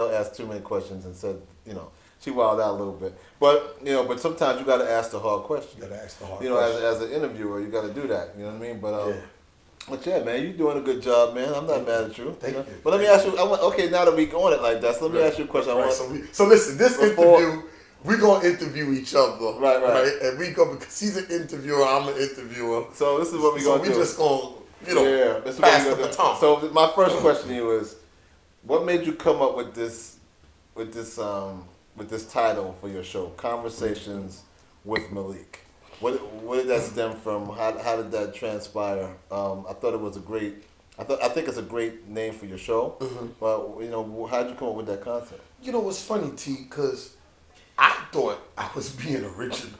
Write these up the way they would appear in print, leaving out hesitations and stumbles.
asked too many questions and said, she wilded out a little bit. But sometimes you got to ask the hard question. You got to ask the hard question. question. As an interviewer, you got to do that. You know what I mean? But yeah. But yeah, man, you're doing a good job, man. I'm not mad at you. Thank you. But let me ask you. Okay, now that we on it like that, so let me ask you a question. Right. So listen, this interview, we're gonna interview each other, right? And we go because he's an interviewer, I'm an interviewer. So this is what we're gonna do. So we just gonna, this is pass what the baton. So my first question to you is, what made you come up with this title for your show, Conversations with Malik? What did that stem from? How did that transpire? I thought it was a great. I think it's a great name for your show. Mm-hmm. But how did you come up with that concept? What's funny, T? Because I thought I was being original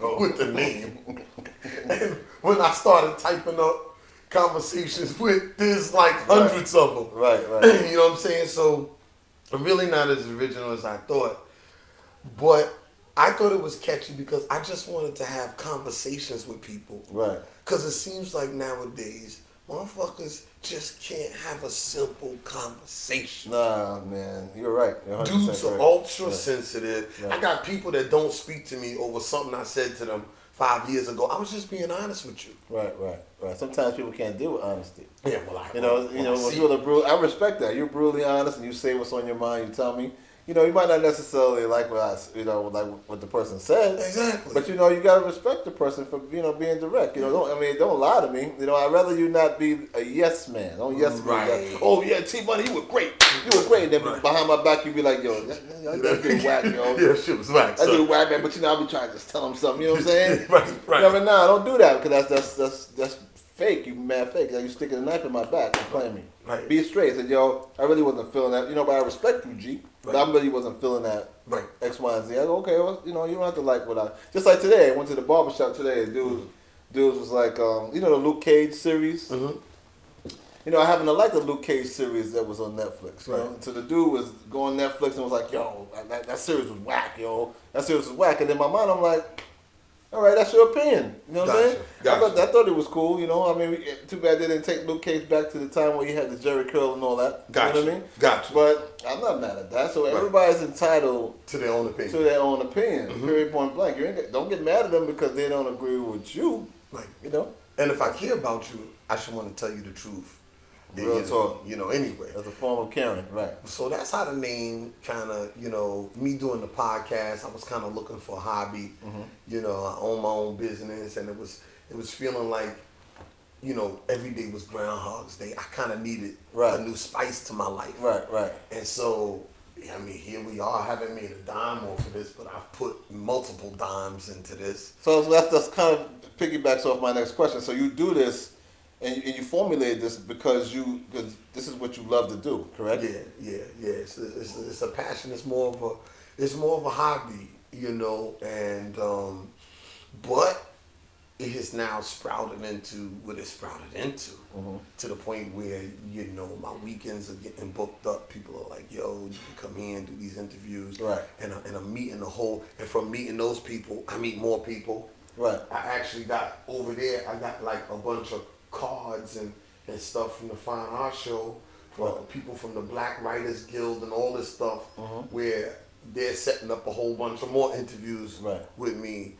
with the name, and when I started typing up conversations with, there's like hundreds of them. Right. You know what I'm saying? So I'm really not as original as I thought, but I thought it was catchy because I just wanted to have conversations with people. Right. Because it seems like nowadays, motherfuckers just can't have a simple conversation. Nah, man. You're right. You're Dudes are right. ultra sensitive. Yeah. I got people that don't speak to me over something I said to them 5 years ago. I was just being honest with you. Right. Sometimes people can't deal with honesty. Yeah, I respect that. You're brutally honest and you say what's on your mind. You tell me. You might not necessarily like what the person says. Exactly. But you gotta respect the person for being direct. Don't lie to me. I'd rather you not be a yes man. Don't yes man. Right. Oh yeah, T Money, you were great. You were great. And then behind my back, you be like, yo, that dude whack, yo. Yeah, shit was whack. That dude whack, man. But I'll be trying to just tell him something. You know what I'm saying? right. Nah, don't do that because that's fake. You mad fake. Like you sticking a knife in my back and playing me. Right. Be straight. Said, yo, I really wasn't feeling that. But I respect you, G. But I really wasn't feeling that. Right. X, Y, and Z. I go, okay, well, you don't have to like what I. Just like today, I went to the barbershop today. Dude was like, the Luke Cage series. Mm-hmm. I happen to like the Luke Cage series that was on Netflix. Right. So the dude was going Netflix and was like, yo, that series was whack, yo. That series was whack. And in my mind, I'm like, all right, that's your opinion. You know what I'm saying? Gotcha. I thought it was cool. Too bad they didn't take Luke Cage back to the time where he had the Jerry curl and all that. Gotcha. You know what I mean? Gotcha. But I'm not mad at that. So everybody's entitled to their own opinion. Mm-hmm. Period, point blank. Don't get mad at them because they don't agree with you. Right. And if I care about you, I should want to tell you the truth. Real talk. Anyway. As a form of caring, right. So that's how the name kind of, me doing the podcast, I was kind of looking for a hobby. Mm-hmm. I own my own business and it was feeling like, every day was Groundhog's Day. I kind of needed a new spice to my life. Right. And so, here we are. I haven't made a dime off of this, but I've put multiple dimes into this. So that's kind of piggybacks off my next question. So you do this and you formulated this because this is what you love to do, correct? Yeah. It's a passion. It's more of a hobby, and but it has now sprouted into what it sprouted into, to the point where my weekends are getting booked up. People are like, yo, you can come here and do these interviews, right? And I'm meeting and from meeting those people, I meet more people. Right. I actually got over there. I got like a bunch of cards and stuff from the Fine Art Show for people from the Black Writers Guild and all this stuff, where they're setting up a whole bunch of more interviews with me.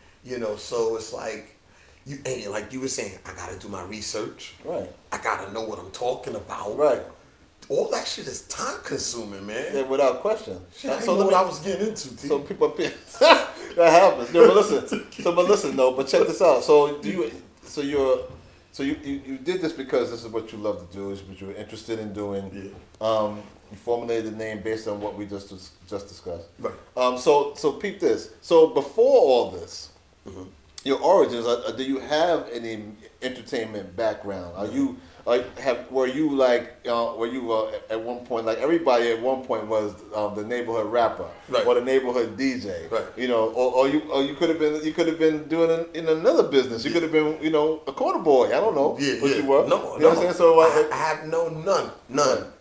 So it's like you were saying, I gotta do my research. Right. I gotta know what I'm talking about. Right. All that shit is time consuming, man. Yeah, without question. Shit, I didn't know what I was getting into, T. So people that happens. No, but listen though, but check this out. So you did this because this is what you love to do, is what you were interested in doing. Yeah. You formulated the name based on what we just discussed. Right. So peep this. So before all this, your origins, do you have any entertainment background? Are you were you at one point, like everybody at one point was the neighborhood rapper, right, or the neighborhood DJ, right? Or you could have been doing it in another business. You could have been a corner boy. I don't know what you were. No, you know what I'm saying? So I have none.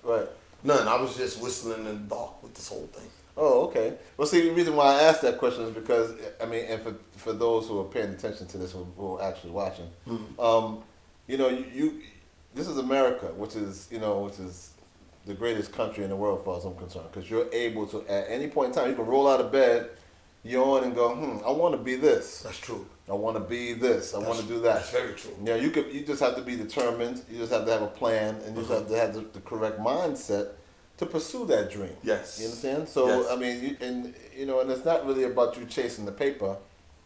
Right. None. I was just whistling in the dark with this whole thing. Oh, okay. Well, see, the reason why I asked that question is because and for those who are paying attention to this, who are actually watching, you this is America, which is the greatest country in the world, as far as I'm concerned, because you're able to, at any point in time, you can roll out of bed, yawn, and go, I want to be this. That's true. I want to be this. I want to do that. That's very true. Yeah, you just have to be determined. You just have to have a plan, and you just have to have the correct mindset to pursue that dream. Yes. You understand? So Yes. I mean, and it's not really about you chasing the paper.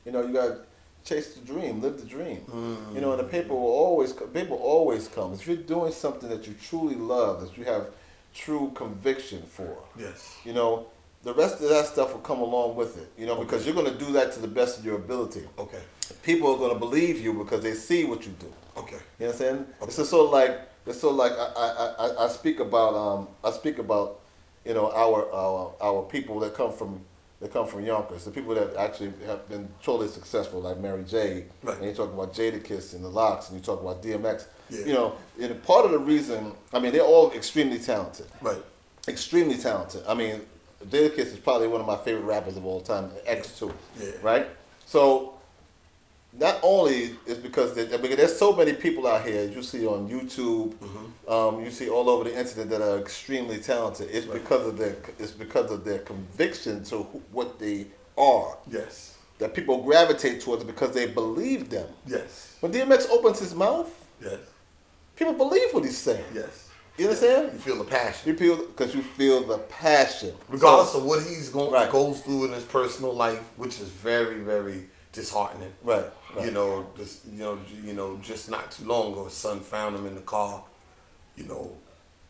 You got to chase the dream, live the dream. And the paper will always come. If you're doing something that you truly love, that you have true conviction for. Yes. The rest of that stuff will come along with it. Because you're going to do that to the best of your ability. Okay. People are going to believe you because they see what you do. Okay. You understand? Okay. It's just sort of like I speak about our people that come from Yonkers, the people that actually have been totally successful, like Mary J. Right. And you talk about Jadakiss and the Locks, and you talk about DMX. Yeah. And part of the reason, they're all extremely talented. Right. Extremely talented. Jadakiss is probably one of my favorite rappers of all time, X2. Yeah. Right? So, not only is because there's so many people out here, you see on YouTube, you see all over the internet that are extremely talented. It's because of their conviction to what they are. Yes. That people gravitate towards it because they believe them. Yes. When DMX opens his mouth, Yes. people believe what he's saying. Yes. You understand? You feel the passion. Because you feel the passion. Regardless of what he's goes through in his personal life, which is very, very disheartening. Right. Just not too long ago, his son found him in the car,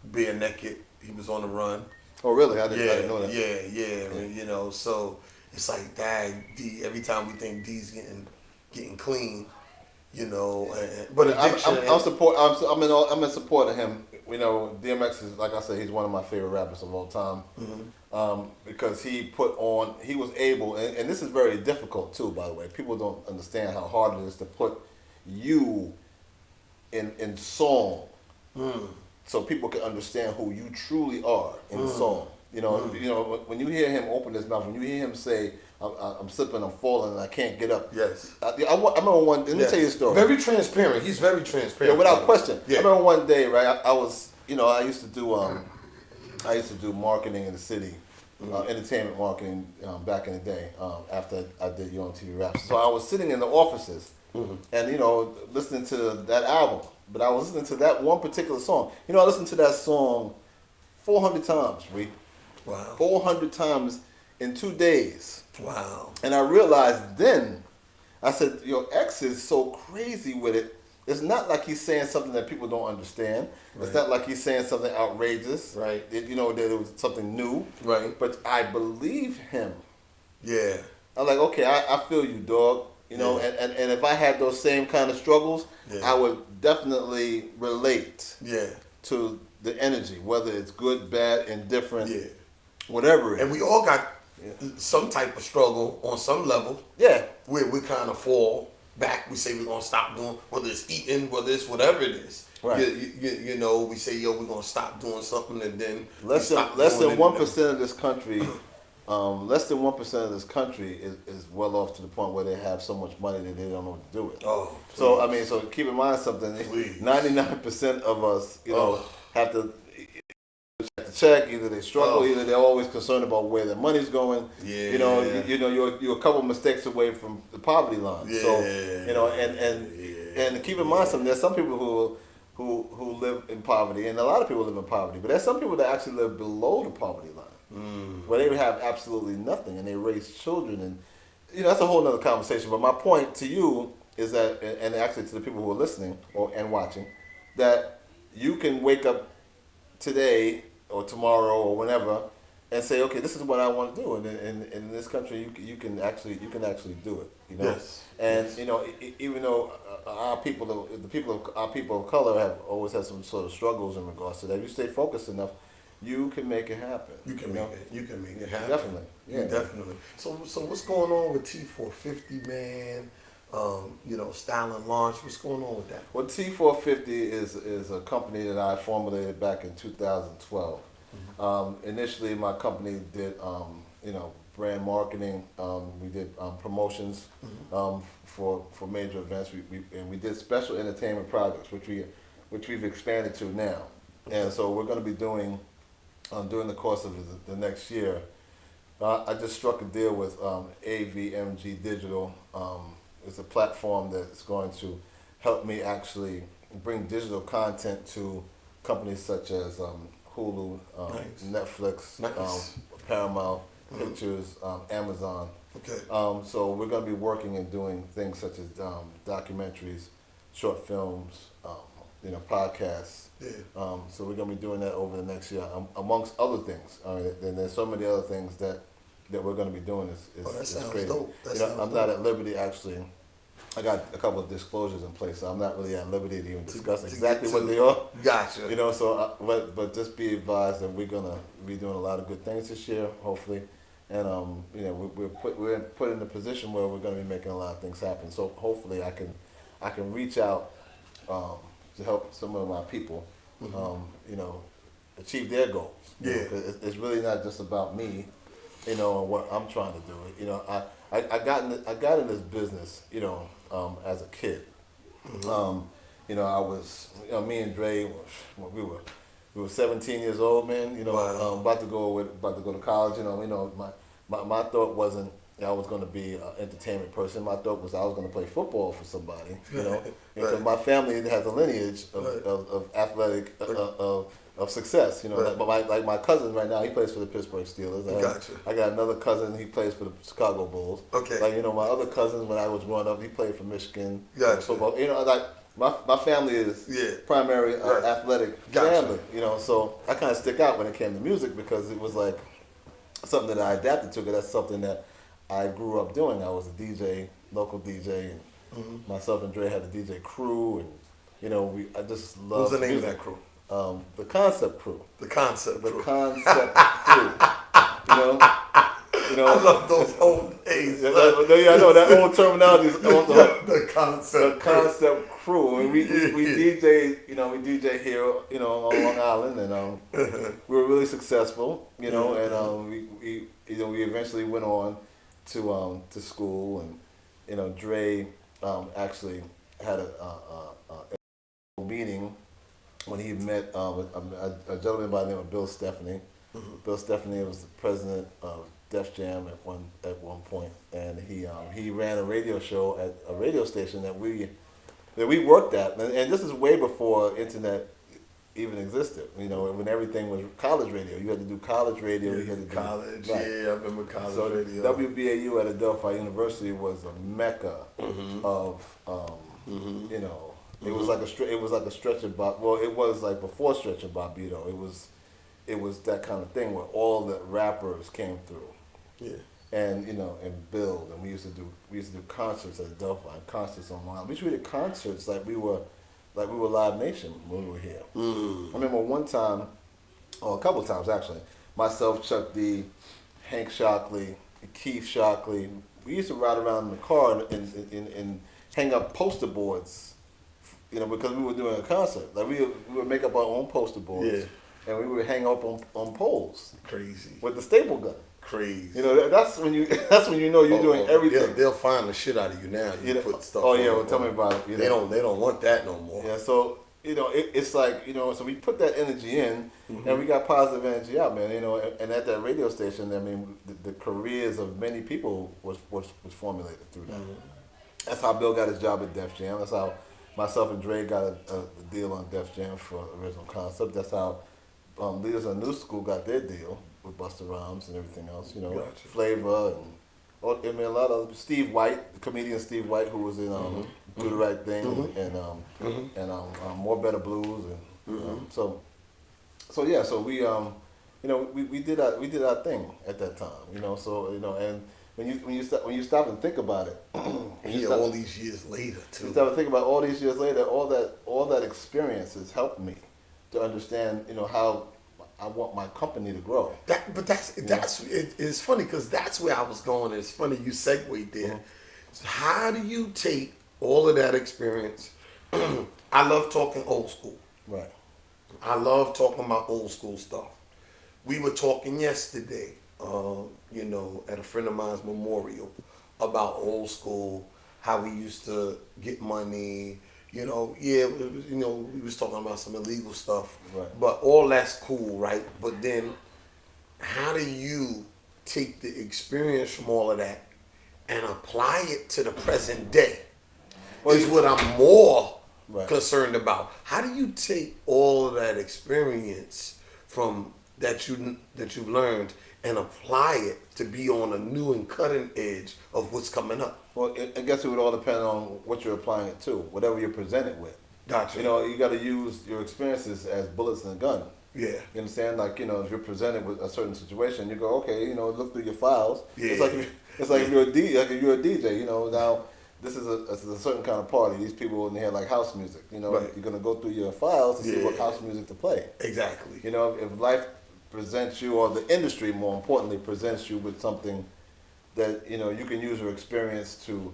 bare naked. He was on the run. Oh, really? I didn't know that. Yeah. So it's like, Dad, D. Every time we think D's getting clean, but addiction. I'm in support of him. DMX is, like I said, he's one of my favorite rappers of all time. Because he was able, and this is very difficult too, by the way. People don't understand how hard it is to put you in song, so people can understand who you truly are in song. When you hear him open his mouth, when you hear him say, I'm slipping, I'm falling, and I can't get up. Yes. I remember let me tell you a story. Very transparent. He's very transparent. Yeah, without question. Yeah. I remember one day, right, I was, I used to do marketing in the city, entertainment marketing back in the day, after I did Yo-MTV Raps. So I was sitting in the offices and, listening to that album. But I was listening to that one particular song. I listened to that song 400 times, Reed. Wow. 400 times in 2 days. Wow. And I realized then, I said, X is so crazy with it. It's not like he's saying something that people don't understand. Right. It's not like he's saying something outrageous. Right. That it was something new. Right. But I believe him. Yeah. I'm like, okay, I feel you, dog. And if I had those same kind of struggles, I would definitely relate to the energy, whether it's good, bad, indifferent, whatever it is. And we all got some type of struggle on some level. Yeah. Where we kind of fall back. We say we're going to stop doing, whether it's eating, whether it's whatever it is. Right. We say, we're going to stop doing something, and then less than 1% of this country, less than 1% of this country is well off to the point where they have so much money that they don't know what to do with. Oh. Please. So keep in mind something. Please. 99% of us, have to check. Either they struggle, either they're always concerned about where their money's going. Yeah. You're a couple mistakes away from the poverty line. Yeah. So and keep in mind something. There's some people who live in poverty, and a lot of people live in poverty, but there's some people that actually live below the poverty line, where they have absolutely nothing, and they raise children, and that's a whole other conversation. But my point to you is that, and actually to the people who are listening and watching, that you can wake up today or tomorrow or whenever and say, okay, this is what I want to do, and in this country you can actually do it. Yes. And even though our people of color have always had some sort of struggles in regards to that, if you stay focused enough, you can make it happen. You can make it happen. Definitely. Yeah. Definitely. So what's going on with T450, man? Style and launch. What's going on with that? Well, T450 is a company that I formulated back in 2012. Initially, my company did brand marketing. We did promotions for major events. We did special entertainment projects, which we've expanded to now. And so we're going to be doing during the course of the next year. I just struck a deal with AVMG Digital. It's a platform that's going to help me actually bring digital content to companies such as Hulu, Netflix, Paramount Pictures, Amazon. Okay. So we're going to be working and doing things such as documentaries, short films, podcasts. Yeah. So we're going to be doing that over the next year, amongst other things. And there's so many other things that we're going to be doing. That sounds crazy. dope. I'm not at liberty actually. I got a couple of disclosures in place, so I'm not really at liberty to even discuss exactly what they are. Gotcha. So but just be advised that we're gonna be doing a lot of good things this year, hopefully, and we're put in a position where we're gonna be making a lot of things happen. So hopefully I can reach out to help some of my people, achieve their goals. Yeah. 'Cause it's really not just about me, and what I'm trying to do. I got in this business, as a kid. I was, me and Dre, we were 17 years old, man. Wow. About to go to college. My thought wasn't I was going to be an entertainment person. My thought was I was going to play football for somebody. Because my family has a lineage of athletic of success. But my cousin right now, he plays for the Pittsburgh Steelers. Gotcha. I got another cousin, he plays for the Chicago Bulls. Okay. My other cousins when I was growing up, he played for Michigan. Gotcha. Football. My family is primary athletic family. So I kind of stick out when it came to music because it was like something that I adapted to. Because that's something that I grew up doing. I was a DJ, local DJ, and myself and Dre had a DJ crew, and I just love. What's the name music. of that crew? The Concept Crew. The Concept Crew. I love those old days. I know that old terminology is the Concept. The Concept Crew. And we DJ, we DJ here, on Long Island, and we were really successful, and we eventually went on to school, and Dre actually had a meeting when he met a gentleman by the name of Bill Stephanie. Bill Stephanie was the president of Def Jam at one point, and he ran a radio show at a radio station that we worked at, and this is way before internet even existed. When everything was college radio, you had to do college radio. Yeah, you had to do college. Right. Yeah, I remember college radio. WBAU at Adelphi University was a mecca of It was like a Stretch and Bob. Well, it was like before Stretch and Bobbito. It was that kind of thing where all the rappers came through. Yeah. And and build, and we used to do concerts at Adelphi, concerts on Long Island. We treated concerts like we were Live Nation when we were here. I remember one time, or a couple of times actually, myself, Chuck D, Hank Shockley, Keith Shockley, we used to ride around in the car and hang up poster boards, because we were doing a concert. Like we would make up our own poster boards, and we would hang up on poles. Crazy. With the staple gun. Crazy. That's when you know you're doing everything. They'll find the shit out of you now. You put stuff. Oh yeah, well tell me about it. They don't want that no more. Yeah, so it's like so we put that energy in, and we got positive energy out, man. And at that radio station, I mean, the careers of many people was formulated through that. That's how Bill got his job at Def Jam. That's how myself and Dre got a deal on Def Jam for Original Concept. That's how Leaders of New School got their deal with Busta Rhymes and everything else. Gotcha. Flavor and a lot of Steve White, the comedian Steve White, who was in Do the Right Thing and More Better Blues, and so we did our thing at that time. And when you stop and think about it, all these years later too. You stop and think about all these years later, all that experience has helped me to understand how I want my company to grow. It's funny because that's where I was going. It's funny you segued there. So how do you take all of that experience? I love talking old school. Right. I love talking about old school stuff. We were talking yesterday, at a friend of mine's memorial about old school, how we used to get money, Yeah, we was talking about some illegal stuff, Right. but all that's cool, right? But then, how do you take the experience from all of that and apply it to the present day? Well, Is what I'm more Right. concerned about. How do you take all of that experience from that you've learned and apply it to be on a new and cutting edge of what's coming up? Well, I guess it would all depend on what you're applying it to, whatever you're presented with. Gotcha. You got to use your experiences as bullets in a gun. Yeah. You understand? Like, if you're presented with a certain situation, you go, okay, look through your files. Yeah. It's like if you're a DJ, now this is a certain kind of party. These people in here like house music. Right. You're gonna go through your files to see what house music to play. Exactly. If life presents you, or the industry more importantly presents you with something that you can use your experience to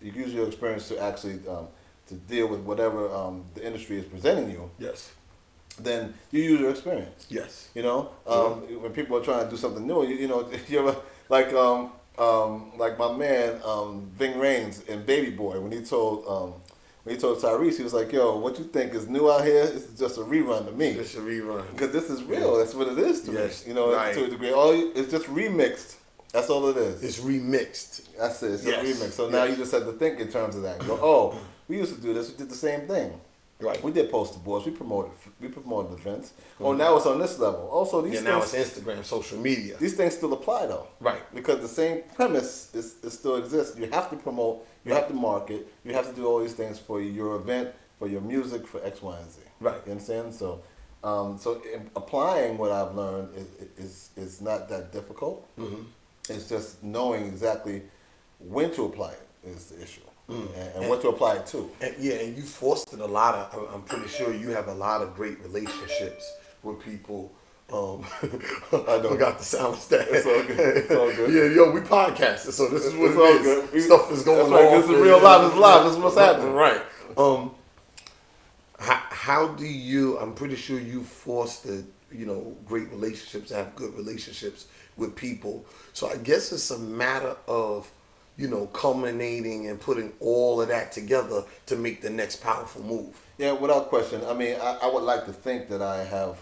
you use your experience to actually to deal with whatever the industry is presenting you. Yes. Then you use your experience. Yes. When people are trying to do something new, you ever like my man Ving Rhames in Baby Boy when he told Tyrese, he was like, "Yo, what you think is new out here? It's just a rerun to me. It's a rerun Because this is real. That's what it is to me. Right. To a degree. It's just remixed. That's all it is. It's remixed. That's it. It's Yes. a remix. So now you just have to think in terms of that. Go, oh, we used to do this. We did the same thing. Right. We did poster boards. We promoted events. Oh, now it's on this level. Also, these now things, it's Instagram, social media. these things still apply though. Right. Because the same premise is still exists. You have to promote. You have to market. You have to do all these things for your event, for your music, for X, Y, and Z. Right. You understand? So, applying what I've learned is not that difficult. Mm-hmm. It's just knowing exactly when to apply it is the issue, Mm. and what to apply it to. And you fostered a lot of. I'm pretty sure you have a lot of great relationships with people. I forgot the sound stat. It's all good. It's all good. Yeah, we podcasted, so this is what It's it all is. good. Stuff is going That's right. on. This is real life. It's live. This is what's happening. Right. How do you? I'm pretty sure you fostered, great relationships, have good relationships with people. So I guess it's a matter of, culminating and putting all of that together to make the next powerful move. Yeah, without question. I mean, I would like to think that I have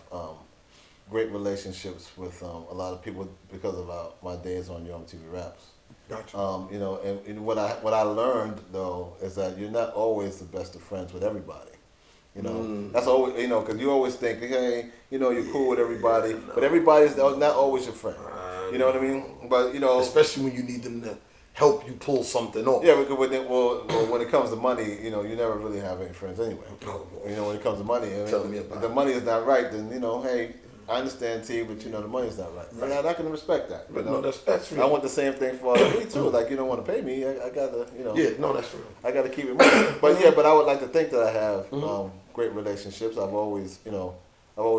great relationships with a lot of people because of my days on Yo-MTV Raps. Gotcha. And what I learned though is that you're not always the best of friends with everybody. That's always because you always think, hey, you're cool with everybody, but everybody's not always your friend. You know what I mean? But especially when you need them to help you pull something off. Yeah, because when it comes to money, you never really have any friends anyway. Oh, When it comes to money, Tell me about if the money is not right, then hey, I understand T, but the money's not right. Right. And I can respect that. But no, that's real. I want the same thing for me too. Like you don't want to pay me, I gotta Yeah, no, that's real. I gotta keep it moving. But I would like to think that I have great relationships. I've always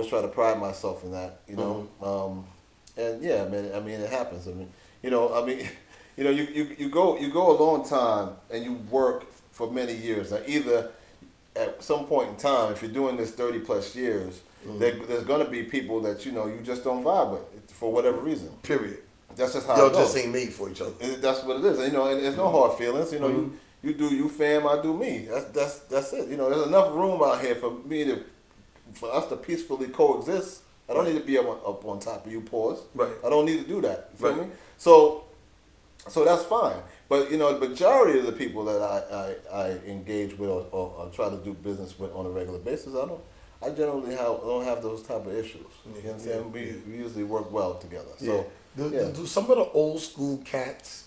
tried to pride myself in that. And yeah, I mean it happens. You go a long time and you work for many years. Now either at some point in time, if you're doing this 30 plus years, there's gonna be people that you just don't vibe with for whatever reason. Period. That's just how Y'all it goes. just ain't made for each other. That's what it is. And there's no hard feelings. You do you, fam. I do me. That's it. There's enough room out here for us to peacefully coexist. I don't need to be up on top of you, pause. Right. I don't need to do that. You feel Right. me? So that's fine. But the majority of the people that I engage with or try to do business with on a regular basis, I generally don't have those type of issues. You understand? We usually work well together. So do some of the old school cats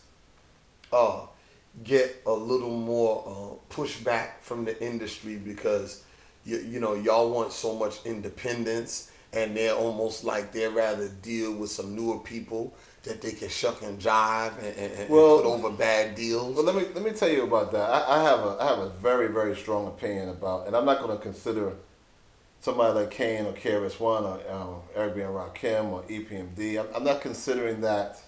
get a little more pushback from the industry because y'all want so much independence, and they're almost like they'd rather deal with some newer people that they can shuck and jive and put over bad deals? Well, let me tell you about that. I have a very, very strong opinion about, and I'm not going to consider somebody like Kane or KRS-One or Eric B. and Rakim or EPMD. I'm not considering that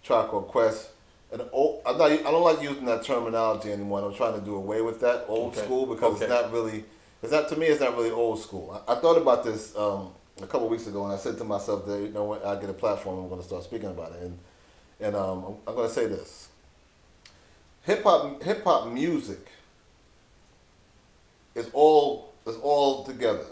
Tribe Called Quest. I don't like using that terminology anymore. I'm trying to do away with that old school because it's not really. To me, it's not really old school. I thought about this a couple of weeks ago, and I said to myself that when I get a platform, I'm going to start speaking about it. And I'm going to say this: hip hop music is all together.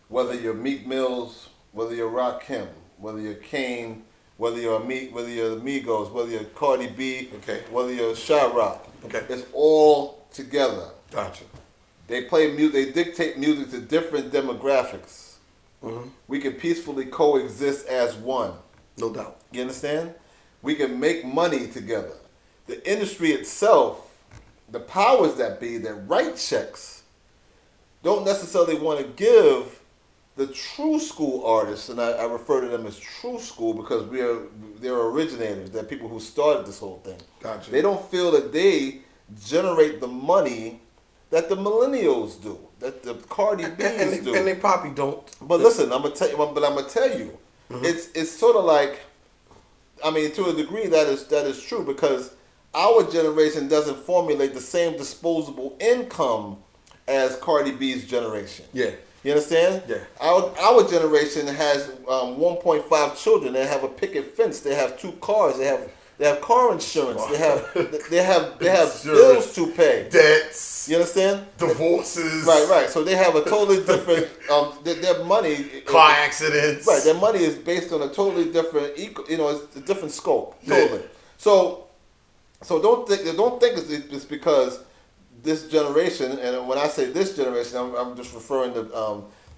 Whether you're Meek Mills, whether you're Rakim, whether you're Kane, whether you're the Migos, whether you're Cardi B, okay, whether you're Shyrock, okay, it's all together. Gotcha. They play music. They dictate music to different demographics. Mm-hmm. We can peacefully coexist as one. No doubt. You understand? We can make money together. The industry itself, the powers that be that write checks, don't necessarily want to give the true school artists, and I refer to them as true school because they're originators. They're people who started this whole thing. Gotcha. They don't feel that they generate the money that the millennials do, that the Cardi B's do, and they probably don't. But listen, I'm gonna tell you. Mm-hmm. It's sort of like, I mean, to a degree that is true because our generation doesn't formulate the same disposable income as Cardi B's generation. Yeah. You understand? Yeah. Our generation has 1.5 children. They have a picket fence. They have 2 cars. They have car insurance. They have bills to pay. Debts. You understand? Divorces. Right. So they have a totally different. Their money. Car accidents. Right. Their money is based on a totally different. It's a different scope. Totally. Yeah. So don't think it's because this generation, and when I say this generation, I'm just referring to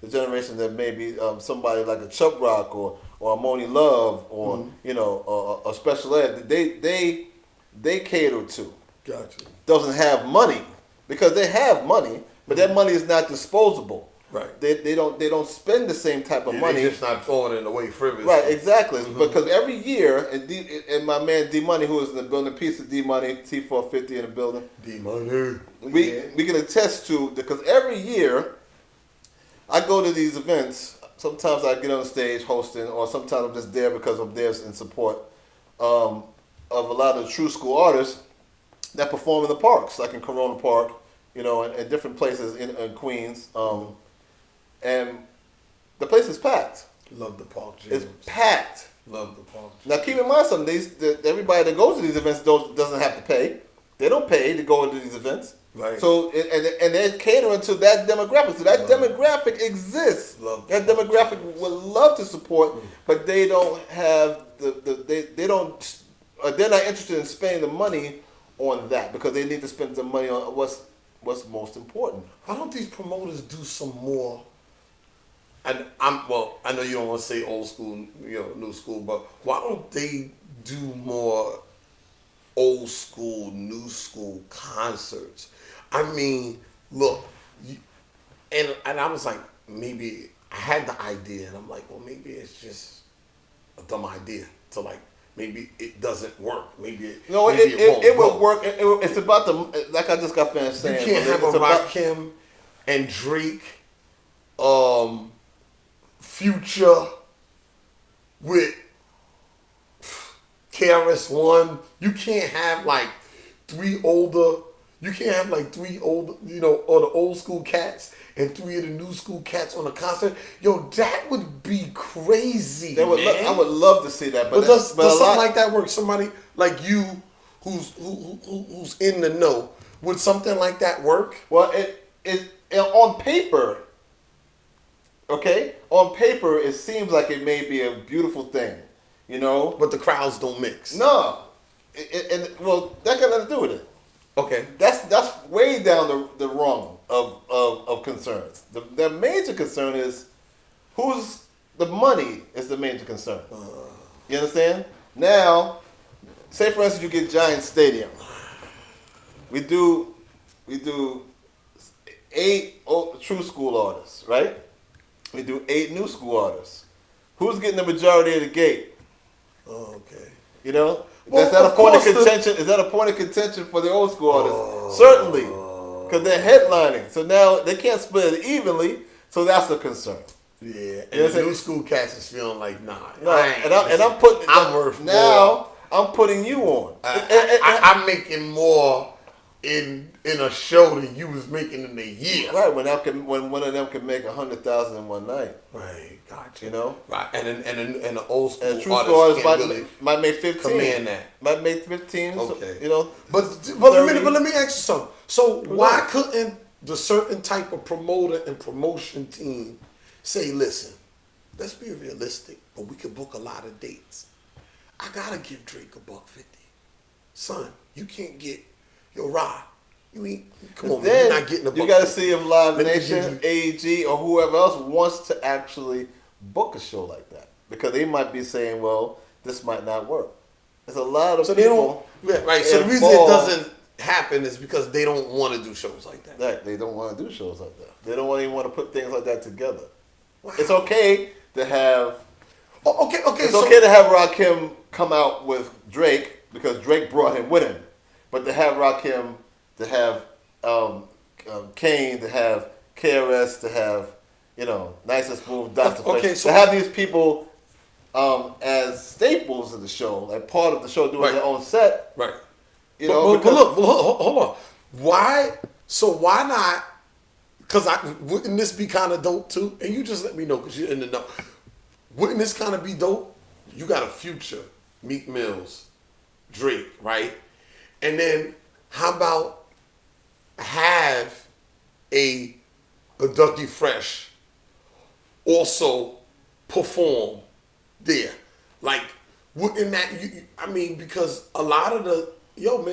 the generation that maybe somebody like a Chubb Rock or a Moni Love or a Special Ed, they cater to. Gotcha. Doesn't have money because they have money, but that money is not disposable. Right. They don't spend the same type of money. They're just not throwing it away frivolously. Right. Exactly. Mm-hmm. Because every year, and my man D Money, who is in the building, piece of D Money, T450 in the building. D Money. We can attest to because every year I go to these events. Sometimes I get on stage hosting, or sometimes I'm just there because I'm there in support of a lot of true school artists that perform in the parks, like in Corona Park, and different places in Queens. And the place is packed. Love the park, James. It's packed. Love the park. Now keep in mind something. Everybody that goes to these events doesn't have to pay. They don't pay to go into these events. Right. So and they're catering to that demographic. So that demographic exists. That demographic would love to support, but they don't have they're not interested in spending the money on that because they need to spend the money on what's most important. Why don't these promoters do some more? And I know you don't want to say old school, new school, but why don't they do more old school, new school concerts? I mean, look, and I was like, maybe I had the idea, and I'm like, well, maybe it's just a dumb idea to like. Maybe it doesn't work. Maybe it would work. It's about like I just got finished saying. You can't have a Rakim and Drake, Future with KRS-One. You can't have like three older, or the old school cats and 3 of the new school cats on a concert. Yo, that would be crazy. I would love to see that. But does something like that work? Somebody like you who's in the know, would something like that work? Well, it on paper, okay? On paper, it seems like it may be a beautiful thing, But the crowds don't mix. No. That got nothing to do with it. Okay. That's way down the rung of concerns. The major concern is the money is the major concern. You understand? Now, say for instance you get Giant Stadium. We do 8 true school artists, right? We do 8 new school artists. Who's getting the majority of the gate? Oh, okay. Is that a point of contention? Is that a point of contention for the old school artists? Certainly, because they're headlining. So now they can't split it evenly. So that's a concern. Yeah, and the new school cats is feeling like nah. I'm putting you on. I'm making more in in a show than you was making in a year. Right, when one of them can make 100,000 in one night. Right, gotcha. You know? Right, and the old school and true school artists might make 15. Command that. Might make 15. Okay. So, you know, but let me ask you something. So why couldn't the certain type of promoter and promotion team say, listen, let's be realistic, but we could book a lot of dates. I gotta give Drake $150. Son, you can't get your ride. You ain't, come on, man, you're not getting $150. You gotta see if Live Nation, AEG, or whoever else wants to actually book a show like that. Because they might be saying, well, this might not work. There's a lot of people. Right, so the reason it doesn't happen is because they don't want to do shows like that. Right, they don't want to do shows like that. They don't even want to put things like that together. Wow. It's okay to have. It's okay to have Rakim come out with Drake because Drake brought him with him, but to have Rakim, to have Kane, to have KRS, to have Nice and Smooth, Dr. Fresh, to have these people as staples of the show, like part of the show, doing their own set. Right. But look, hold on. Why? So why not? Because wouldn't this be kind of dope too? And you just let me know because you're in the know. Wouldn't this kind of be dope? You got a Future, Meek Mills, Drake, right? And then how about have a Dougie Fresh also perform there? Like, wouldn't that? Because a lot of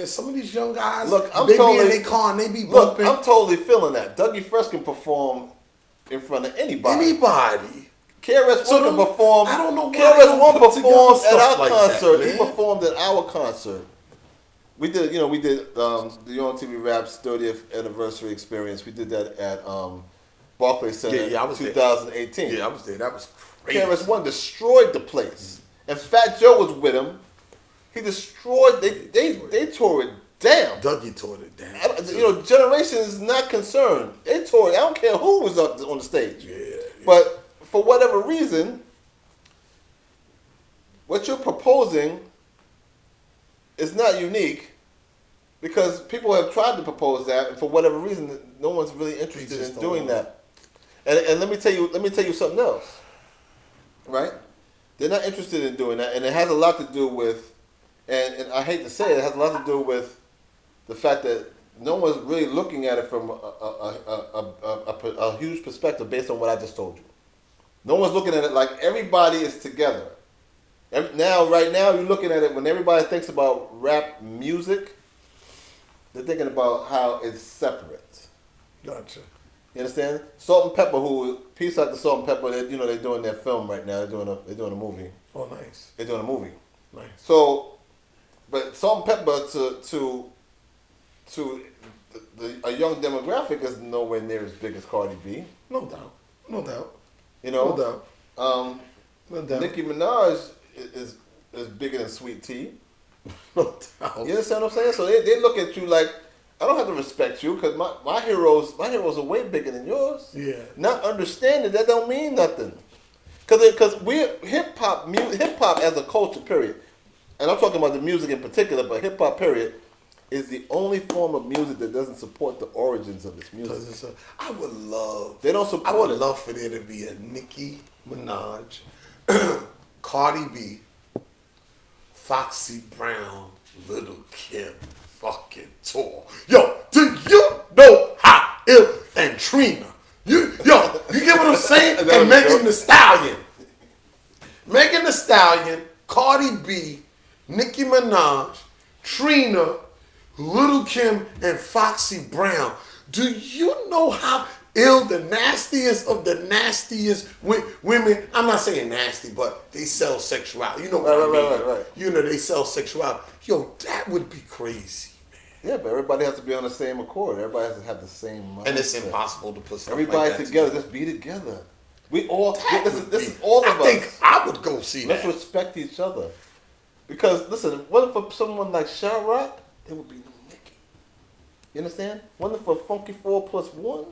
some of these young guys, they be in their car and they be bumping. I'm totally feeling that. Dougie Fresh can perform in front of anybody. KRS One can perform. I don't know why KRS One performed at our like concert. That, he performed at our concert. We did, the Yo-MTV Raps 30th anniversary experience. We did that at Barclays Center in 2018. Yeah, I was there. That was crazy. KRS One destroyed the place. And Fat Joe was with him. He destroyed. They tore it down. Dougie tore it down. Generation is not concerned. They tore it. I don't care who was up on the stage. Yeah. But for whatever reason, what you're proposing is not unique because people have tried to propose that, and for whatever reason, no one's really interested in doing that. And let me tell you something else. Right? They're not interested in doing that, and it has a lot to do with, and I hate to say it has a lot to do with the fact that no one's really looking at it from a huge perspective based on what I just told you. No one's looking at it like everybody is together. Right now, you're looking at it when everybody thinks about rap music, they're thinking about how it's separate. Gotcha. You understand? Salt and Pepper, peace out to Salt and Pepper. They're doing their film right now. They're doing a movie. Oh, nice. They're doing a movie. Nice. So, but Salt and Pepper to a young demographic is nowhere near as big as Cardi B. No doubt. No doubt. Nicki Minaj is bigger than Sweet Tea. No doubt. You understand what I'm saying? So they look at you like, I don't have to respect you because my heroes are way bigger than yours. Yeah. Not understanding that don't mean nothing. Because we're hip hop as a culture, period. And I'm talking about the music in particular, but hip hop, period, is the only form of music that doesn't support the origins of its music. I would love. They don't support it. I would love for there to be a Nicki Minaj, Cardi B, Foxy Brown, Little Kim fucking tour. Yo, do you know how ill and Trina? You get what I'm saying? And Megan Thee Stallion. Megan Thee Stallion, Cardi B, Nicki Minaj, Trina, Little Kim, and Foxy Brown. Do you know how ill the nastiest of the nastiest women, I'm not saying nasty, but they sell sexuality. You know what I mean? Right. You know, they sell sexuality. Yo, that would be crazy, man. Yeah, but everybody has to be on the same accord. Everybody has to have the same mindset. And it's impossible to put stuff everybody like that together. Just be together. We all, this is all of us. I think I would go see Let's that. Let's respect each other. Because, listen, what if for someone like Sha-Rock, it would be no Nicki. You understand? What if for Funky 4+1,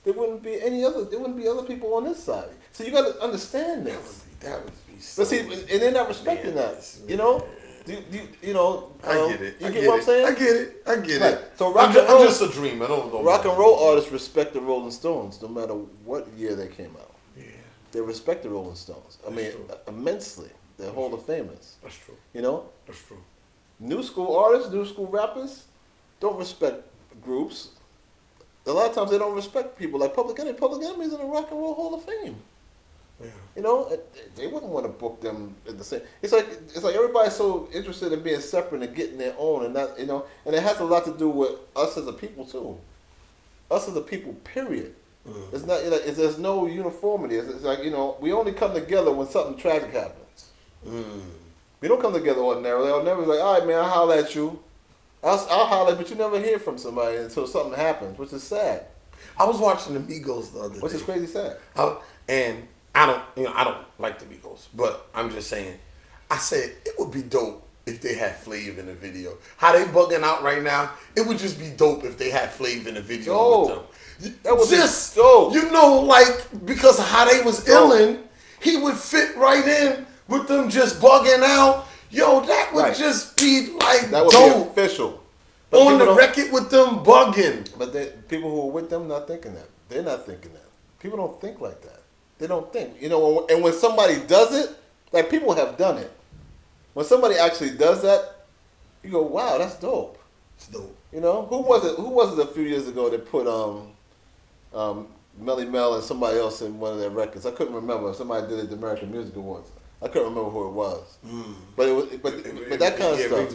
there wouldn't be other people on this side. So you got to understand this. That would be so. But see, and they're not respecting that. You know, You know, I get it. You get what I'm saying? I get it. I get right. it. So I'm just a dreamer. Rock and roll artists respect the Rolling Stones no matter what year they came out. Yeah. They respect the Rolling Stones. I mean, immensely. They're Hall of Famers. That's true. You know? That's true. New school artists, new school rappers don't respect groups. A lot of times they don't respect people like Public Enemy. Public Enemy is in the Rock and Roll Hall of Fame. Yeah. You know, they wouldn't want to book them at the same. It's like everybody's so interested in being separate and getting their own, and that, you know, and it has a lot to do with us as a people too. Us as a people, period. Mm. It's not like there's no uniformity. It's like, you know, we only come together when something tragic happens. Mm. We don't come together ordinarily. Ordinarily, like, all right, man, I'll holler at you. I'll holler, but you never hear from somebody until something happens, which is sad. I was watching the Migos the other day. Which is crazy sad. And I don't like the Migos, but I'm just saying, I said it would be dope if they had Flav in the video. How they bugging out right now, it would just be dope if they had Flav in the video with them. That was just dope. You know, like, because of how they was illin', he would fit right in with them just bugging out. Yo, that would just be like that would dope. Be official. But on the record with them bugging. But people who are with them not thinking that. They're not thinking that. People don't think like that. They don't think. You know, and when somebody does it, like people have done it. When somebody actually does that, you go, wow, that's dope. It's dope. You know, who was it a few years ago that put Melly Mel and somebody else in one of their records? I couldn't remember. Somebody did it at the American Music Awards. I couldn't remember who it was. Mm. But it was, but that kind of stuff.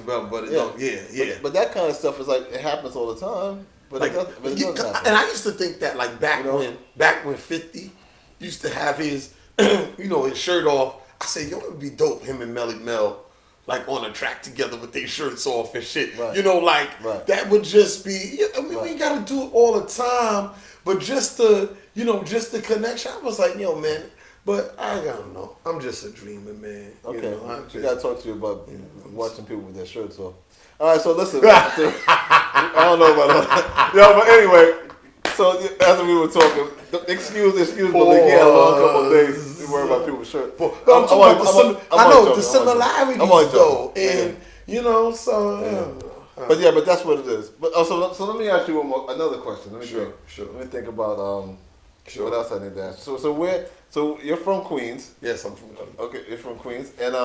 But that kind of stuff is like it happens all the time. But like, it doesn't happen. And I used to think that like back when 50 used to have his his shirt off. I said, yo, it would be dope him and Melly Mel like on a track together with their shirts off and shit. Right. You know, like that would just be. I mean, we ain't gotta do it all the time, but just the connection. I was like, yo, man. But I don't know. I'm just a dreamer, man. Okay, I gotta talk to you about watching people with their shirts off. All right, so listen. I don't know about that. But anyway, so as we were talking, excuse me, but we had a long couple of days to worry about people's shirts. I know the similarities though, and But that's what it is. But so let me ask you another question. Let me think about what else I need to ask. So you're from Queens. Yes, I'm from Queens. Okay, you're from Queens. And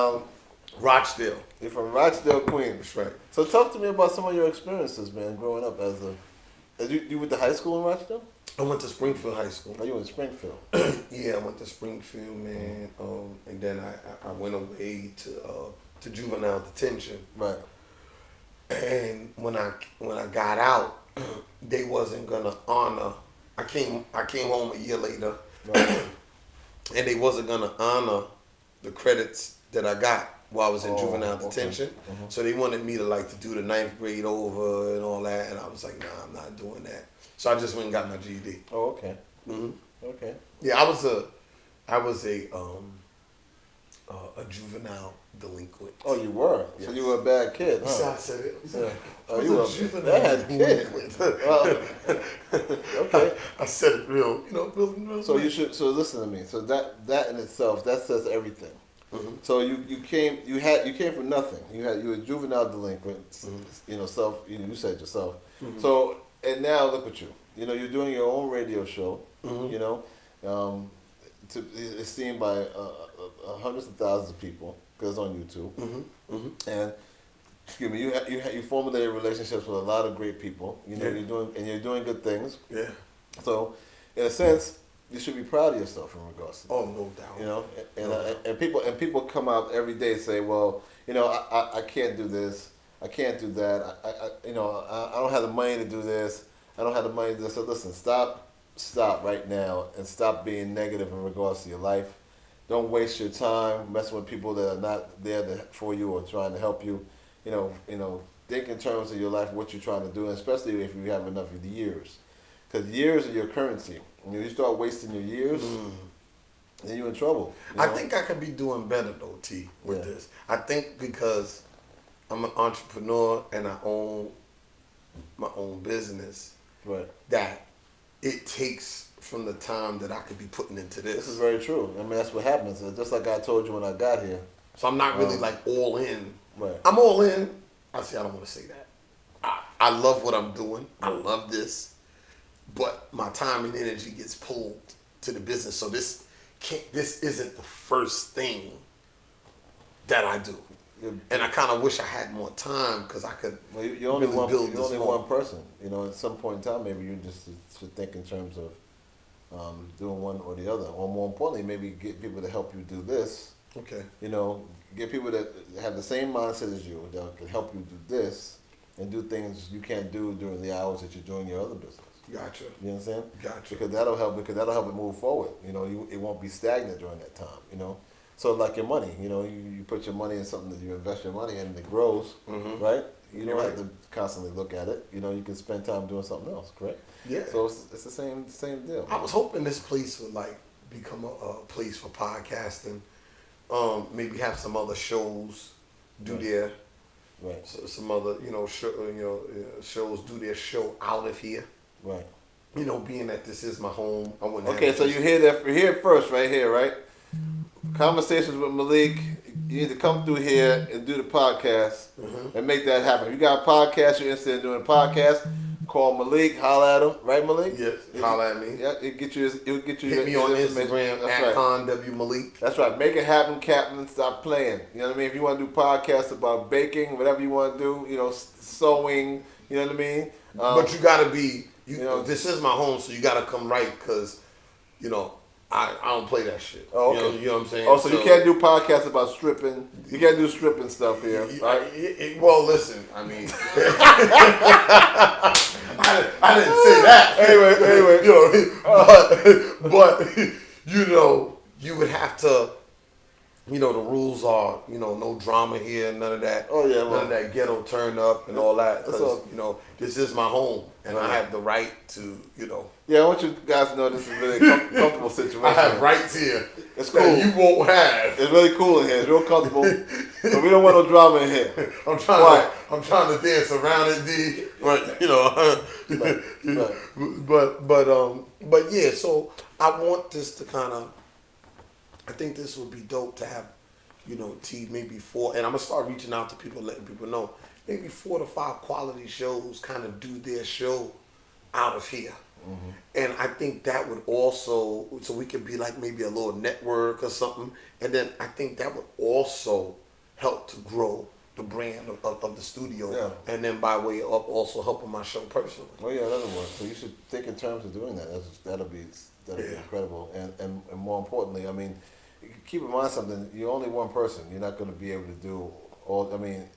Rochdale. You're from Rochdale, Queens. That's right. So talk to me about some of your experiences, man, growing up as you went to high school in Rochdale? I went to Springfield High School. Oh, you went to Springfield? Yeah, I went to Springfield, man. And then I went away to juvenile detention. Right. And when I got out, they wasn't gonna honor. I came home a year later. Right. And they wasn't gonna honor the credits that I got while I was in juvenile detention. Mm-hmm. So they wanted me to do the 9th grade over and all that, and I was like, nah, I'm not doing that. So I just went and got my GED. Oh, okay. Mm-hmm. Okay. Yeah, I was a juvenile delinquent. Oh, you were? Yes. So you were a bad kid, huh? So I said it. Oh, you were a juvenile delinquent. Okay. I said it real. So you should. So listen to me. So that in itself, that says everything. Mm-hmm. So you came from nothing. You were a juvenile delinquent. Mm-hmm. You said yourself. Mm-hmm. So and now look at you. You're doing your own radio show. Mm-hmm. It's seen by hundreds of thousands of people because it's on YouTube. Mm-hmm. Mm-hmm. And excuse me, you formulated relationships with a lot of great people. You're doing good things. Yeah. So, in a sense, you should be proud of yourself in regards to that. Oh, no doubt. And people come out every day and say, well, I can't do this, I can't do that, I don't have the money to do this, I don't have the money to do this. So listen, stop right now and stop being negative in regards to your life. Don't waste your time messing with people that are not there for you or trying to help you. Think in terms of your life, what you're trying to do, and especially if you have enough of the years. Because years are your currency. When you start wasting your years, then you're in trouble. I think I could be doing better though, T, with this. I think because I'm an entrepreneur and I own my own business, right, that it takes from the time that I could be putting into this. This is very true. I mean, that's what happens. Just like I told you when I got here. So I'm not really all in Right. I'm all in. I say I don't want to say that. I love what I'm doing. I love this, but my time and energy gets pulled to the business. So this isn't the first thing that I do. And I kind of wish I had more time because I could you're only really one person. You know, at some point in time, maybe you just should think in terms of doing one or the other. Or more importantly, maybe get people to help you do this. Okay. You know, get people that have the same mindset as you that can help you do this and do things you can't do during the hours that you're doing your other business. Gotcha. You understand? Gotcha. Because that'll help it move forward. You know, it won't be stagnant during that time. You know. So like your money, you know, you put your money in something that you invest your money in and it grows, right? You don't have to constantly look at it. You know, you can spend time doing something else, correct? Yeah. So it's the same deal. I was hoping this place would like become a place for podcasting. Maybe have some other shows do their some other shows do their show out of here. Right. You know, being that this is my home, I wouldn't. Okay, so you hear it first, right here, right? Conversations with Malik. You need to come through here and do the podcast and make that happen. If you got a podcast, you're interested in doing a podcast, call Malik, holla at him, right, Malik? Yes, holla at me. Yeah, he'll get you. Hit me on Instagram at Con W Malik. That's right. Make it happen, Captain. Stop playing. You know what I mean? If you want to do podcasts about baking, whatever you want to do, you know, sewing. You know what I mean? But you gotta be. You know, this is my home, so you gotta come right because, you know. I don't play that shit. Oh, okay. You know what I'm saying? Oh, so you can't do podcasts about stripping. You can't do stripping stuff here, right? Well, listen. I mean, I didn't say that. Anyway, you know, but you know, you would have to. You know, the rules are, you know, no drama here, none of that. Oh yeah, none of that ghetto turn up and all that. Because all. You know, this is my home, and I have the right to, you know. Yeah, I want you guys to know this is a really comfortable situation. I have rights here. It's cool. That you won't have. It's really cool in here. It's real comfortable. But we don't want no drama in here. I'm trying to dance around it, D. But you know, but yeah. So I want this to kind of. I think this would be dope to have, you know, maybe 4, and I'm gonna start reaching out to people, letting people know maybe 4 to 5 quality shows kind of do their show out of here. And I think that would also, so we could be like maybe a little network or something, and then I think that would also help to grow the brand of the studio, and then by way of also helping my show personally. Well, yeah, that'll work. So you should think in terms of doing that. That'll be incredible, and more importantly, I mean, keep in mind something. You're only one person. You're not going to be able to do all. I mean,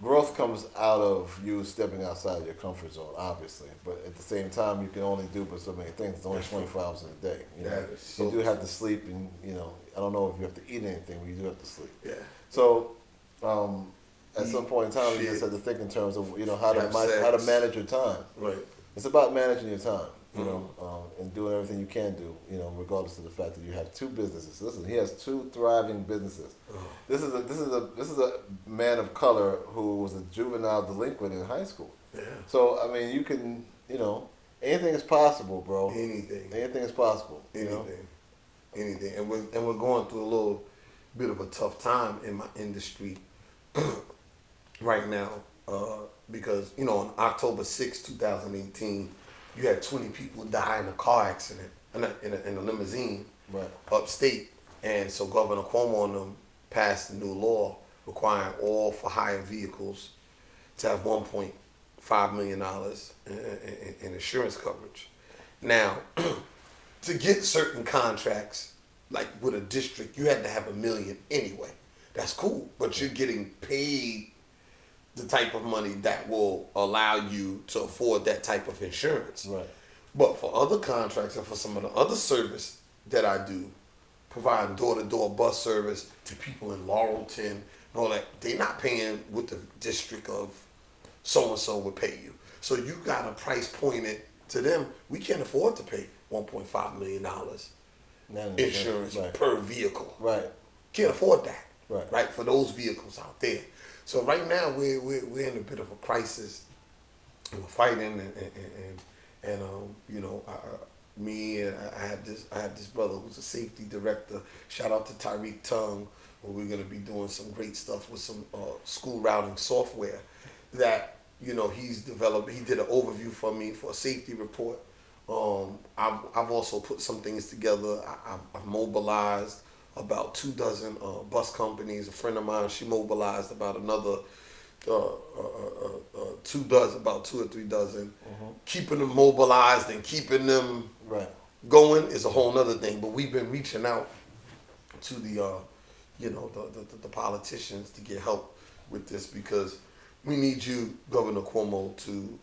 growth comes out of you stepping outside your comfort zone, obviously. But at the same time, you can only do but so many things. It's only 24 hours in a day. You know? You do have to sleep, and you know, I don't know if you have to eat anything, but you do have to sleep. Yeah. So, at some point in time, you just have to think in terms of, you know, how to manage your time. Right. It's about managing your time. You know, and doing everything you can do, you know, regardless of the fact that you have 2 businesses. Listen, he has 2 thriving businesses. This is a man of color who was a juvenile delinquent in high school. Yeah. So I mean, you can, you know, anything is possible, bro. Anything is possible. Anything. And we're going through a little bit of a tough time in my industry right now because, you know, on October 6, 2018. You had 20 people die in a car accident, in a limousine, upstate. And so Governor Cuomo and them passed a new law requiring all for-hire vehicles to have $1.5 million in insurance coverage. Now, to get certain contracts, like with a district, you had to have $1 million anyway. That's cool, but you're getting paid the type of money that will allow you to afford that type of insurance. Right. But for other contracts and for some of the other service that I do, providing door-to-door bus service to people in Laurelton and all that, they're not paying what the district of so-and-so would pay you. So you got to price point it to them. We can't afford to pay $1.5 million insurance per vehicle. Right. Can't afford that. Right. For those vehicles out there. So right now we're in a bit of a crisis, and we're fighting, and you know, me and I have this brother who's a safety director. Shout out to Tyreek Tung, where we're gonna be doing some great stuff with some school routing software that he's developed. He did an overview for me for a safety report. I've also put some things together. I've mobilized about 24 bus companies. A friend of mine, she mobilized about another 24, about 2 or 3 dozen. Keeping them mobilized and keeping them going is a whole nother thing. But we've been reaching out to the politicians to get help with this, because we need you, Governor Cuomo, to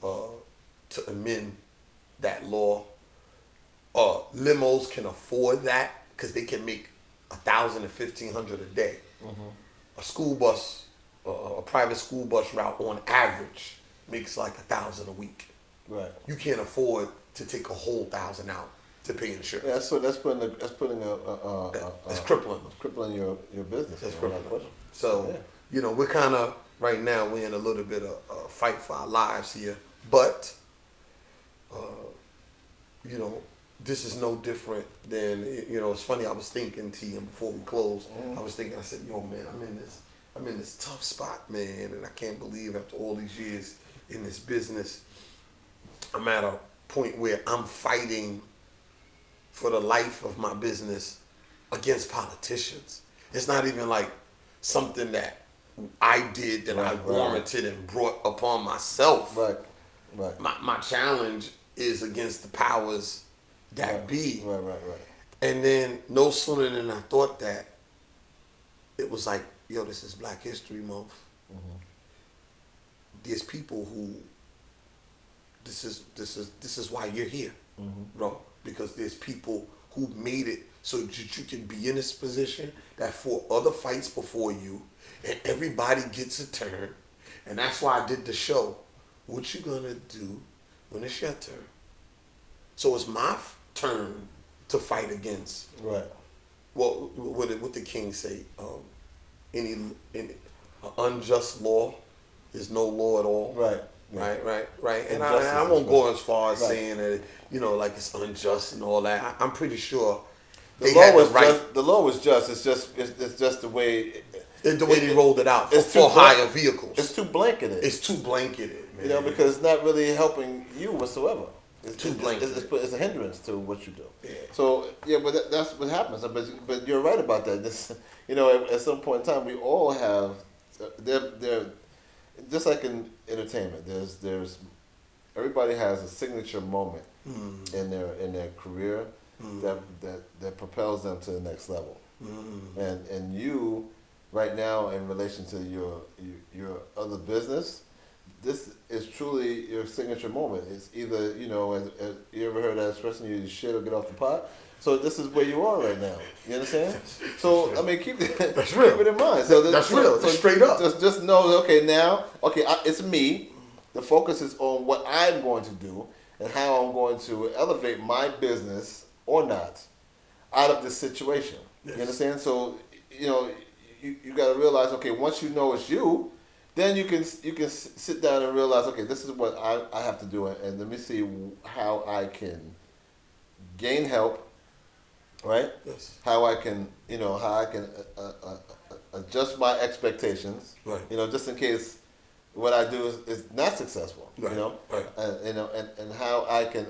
amend that law. Limos can afford that because they can make $1,000 and $1,500 a day. A school bus, a private school bus route on average makes like $1,000 a week. Right. You can't afford to take a whole $1,000 out to pay insurance. Yeah, so that's crippling. It's crippling. It's crippling your business. That's crippling. So we're kind of right now we're in a little bit of a fight for our lives here, but this is no different than it's funny. I was thinking, T, and before we close, I was thinking. I said, "Yo, man, I'm in this tough spot, man, and I can't believe after all these years in this business, I'm at a point where I'm fighting for the life of my business against politicians. It's not even like something that I did that I warranted and brought upon myself. Right. My challenge is against the powers that be. Right. And then no sooner than I thought that, it was like, yo, this is Black History Month. There's people who this is why you're here, bro. Because there's people who made it so that you can be in this position, that fought other fights before you, and everybody gets a turn. And that's why I did the show. What you gonna do when it's your turn? So it's my turn to fight against. Right. Well, what the king say? Any unjust law is no law at all. Right. Right. And I won't go as far as saying that like it's unjust and all that. I'm pretty sure the law was just. The law was just. It's just the way. The way they rolled it out for higher vehicles. It's too blanketed. It's too blanketed, man. Because it's not really helping you whatsoever. It's too blanketed. It's a hindrance to what you do. Yeah. So but that's what happens. But you're right about that. This, at some point in time, we all have. They're just like in entertainment. There's everybody has a signature moment in their career that propels them to the next level. And you. Right now, in relation to your other business, this is truly your signature moment. It's either, as you ever heard that expression, you shit or get off the pot. So this is where you are right now. You understand? So keep that. That's real. Keep it in mind. So that's real. So straight up. Just know. It's me. The focus is on what I'm going to do and how I'm going to elevate my business or not out of this situation. Yes. You understand? So you got to realize, okay, once you know it's you, then you can sit down and realize, okay, this is what I have to do, and let me see how I can gain help, right? Yes. How I can adjust my expectations, right? Just in case what I do is not successful, right. Right. And how I can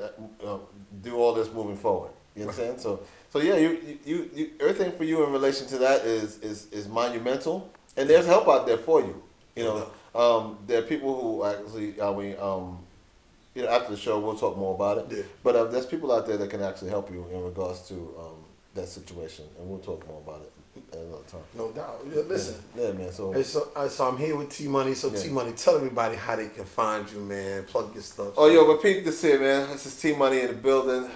do all this moving forward. You understand? Right. So yeah, you everything for you in relation to that is monumental, and there's help out there for you. There are people who actually after the show we'll talk more about it. Yeah. But there's people out there that can actually help you in regards to that situation, and we'll talk more about it at another time. No doubt. Yeah, listen. Yeah, man. So I'm here with T Money. So T Money, tell everybody how they can find you, man. Plug your stuff. Oh, yo, but peep this here, man. This is T Money in the building.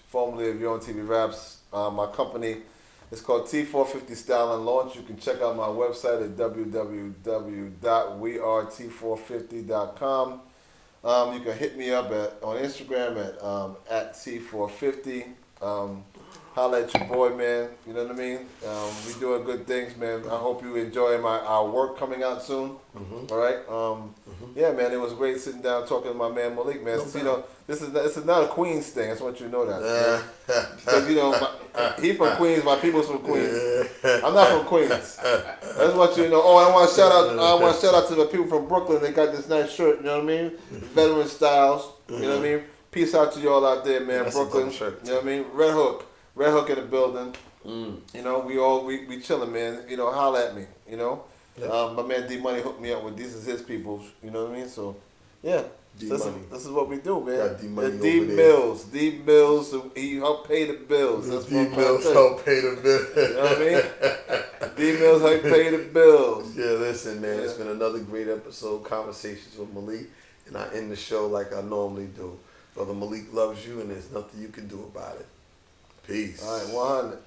Formerly of Yo-MTV Raps. My company is called T450 Style and Launch. You can check out my website at www.weart450.com. You can hit me up on Instagram at T450. holla at your boy, man. You know what I mean? We doing good things, man. I hope you enjoy our work coming out soon. All right. Yeah, man. It was great sitting down talking to my man Malik, man. Since, you know, this is not a Queens thing. I just want you to know that. Because you know, he from Queens. My people's from Queens. I'm not from Queens. I just want you to know. Oh, I want to shout out. I want to shout out to the people from Brooklyn. They got this nice shirt. You know what I mean? Veteran styles. You know what I mean? Peace out to y'all out there, man. That's Brooklyn. You know what I mean? Red Hook in the building. You know, we chilling, man. You know, holla at me. You know, my man D Money hooked me up with these is his peoples. You know what I mean? So, yeah. This is what we do, man. D Mills, he helped pay the bills. That's D Mills helped pay the bills. You know what I mean? D Mills helped pay the bills. Yeah, listen, man. It's been another great episode, Conversations with Malik, and I end the show like I normally do. Brother Malik loves you, and there's nothing you can do about it. Peace. All right, 100.